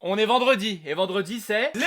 On est vendredi, et vendredi c'est... Les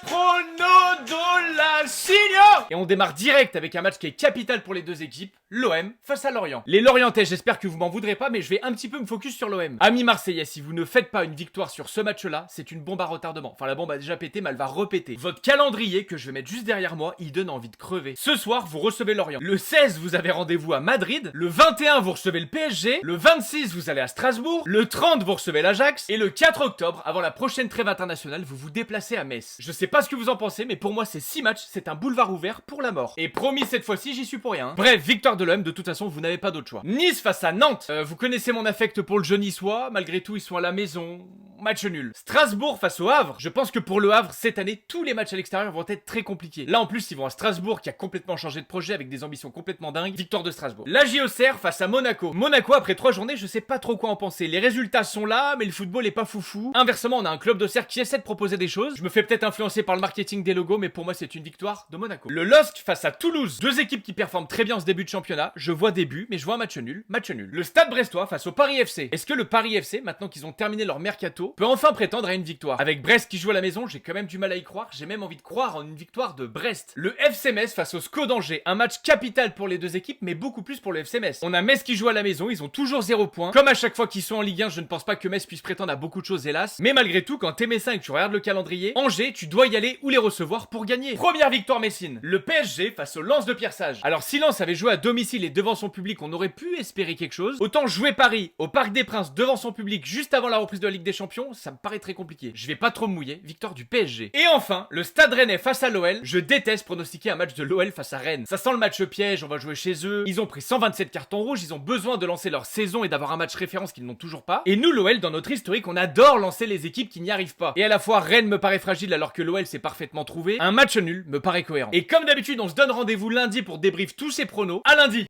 pronos de la Signa. Et on démarre direct avec un match qui est capital pour les deux équipes, l'OM face à Lorient. Les Lorientais, j'espère que vous m'en voudrez pas, mais je vais un petit peu me focus sur l'OM. Amis Marseillais, si vous ne faites pas une victoire sur ce match-là, c'est une bombe à retardement. Enfin, la bombe a déjà pété, mais elle va repéter. Votre calendrier, que je vais mettre juste derrière moi, il donne envie de crever. Ce soir, vous recevez Lorient. Le 16, vous avez rendez-vous à Madrid. Le 21, vous recevez le PSG. Le 26, vous allez à Strasbourg. Le 30, vous recevez l'Ajax. Et le 4 octobre, avant la prochaine trêve internationale, vous vous déplacez à Metz. Je sais pas ce que vous en pensez, mais pour moi, ces 6 matchs, c'est un boulevard ouvert pour la mort. Et promis, cette fois-ci, j'y suis pour rien. Bref, victoire de l'OM, de toute façon, vous n'avez pas d'autre choix. Nice face à Nantes. Vous connaissez mon affect pour le jeu niçois. Malgré tout, ils sont à la maison. Match nul. Strasbourg face au Havre. Je pense que pour le Havre, cette année, tous les matchs à l'extérieur vont être très compliqués. Là, en plus, ils vont à Strasbourg, qui a complètement changé de projet avec des ambitions complètement dingues. Victoire de Strasbourg. La JOCR face à Monaco. Monaco, après 3 journées, je sais pas trop quoi en penser. Les résultats sont là, mais le football est pas foufou. Inversement, on a un club d'Auxerre qui essaie de proposer des choses. Je me fais peut-être influencer par le marketing des logos, mais pour moi, c'est une victoire de Monaco. Le LOSC face à Toulouse. Deux équipes qui performent très bien en ce début de championnat. Je vois des buts, mais je vois un match nul. Match nul. Le Stade Brestois face au Paris FC. Est-ce que le Paris FC, maintenant qu'ils ont terminé leur mercato, peut enfin prétendre à une victoire? Avec Brest qui joue à la maison, j'ai quand même du mal à y croire. J'ai même envie de croire en une victoire de Brest. Le FC Metz face au SCO d'Angers. Un match capital pour les deux équipes, mais beaucoup plus pour le FC Metz. On a Metz qui joue à la maison, ils ont toujours 0 points. Comme à chaque fois qu'ils sont en Ligue 1, je ne pense pas que Metz puisse prétendre à beaucoup de choses, hélas. Mais malgré tout, quand t'es messin et que tu regardes le calendrier, Angers, tu dois y aller ou les recevoir pour gagner. Première victoire messine. Le PSG face au Lens de Pierre Sage. Alors si Lens avait joué à domicile et devant son public, on aurait pu espérer quelque chose. Autant jouer Paris au Parc des Princes devant son public juste avant la reprise de la Ligue des Champions, ça me paraît très compliqué. Je vais pas trop me mouiller, victoire du PSG. Et enfin, le Stade Rennais face à l'OL. Je déteste pronostiquer un match de l'OL face à Rennes. Ça sent le match piège, on va jouer chez eux. Ils ont pris 127 cartons rouges, ils ont besoin de lancer leur saison et d'avoir un match référence qu'ils n'ont toujours pas. Et nous, l'OL, dans notre historique, on adore lancer les équipes qui n'y arrivent pas. Et à la fois, Rennes me paraît fragile alors que l'OL s'est parfaitement trouvé. Un match nul me paraît cohérent. Et comme d'habitude, on se donne rendez-vous lundi pour débrief tous ces pronos. À lundi!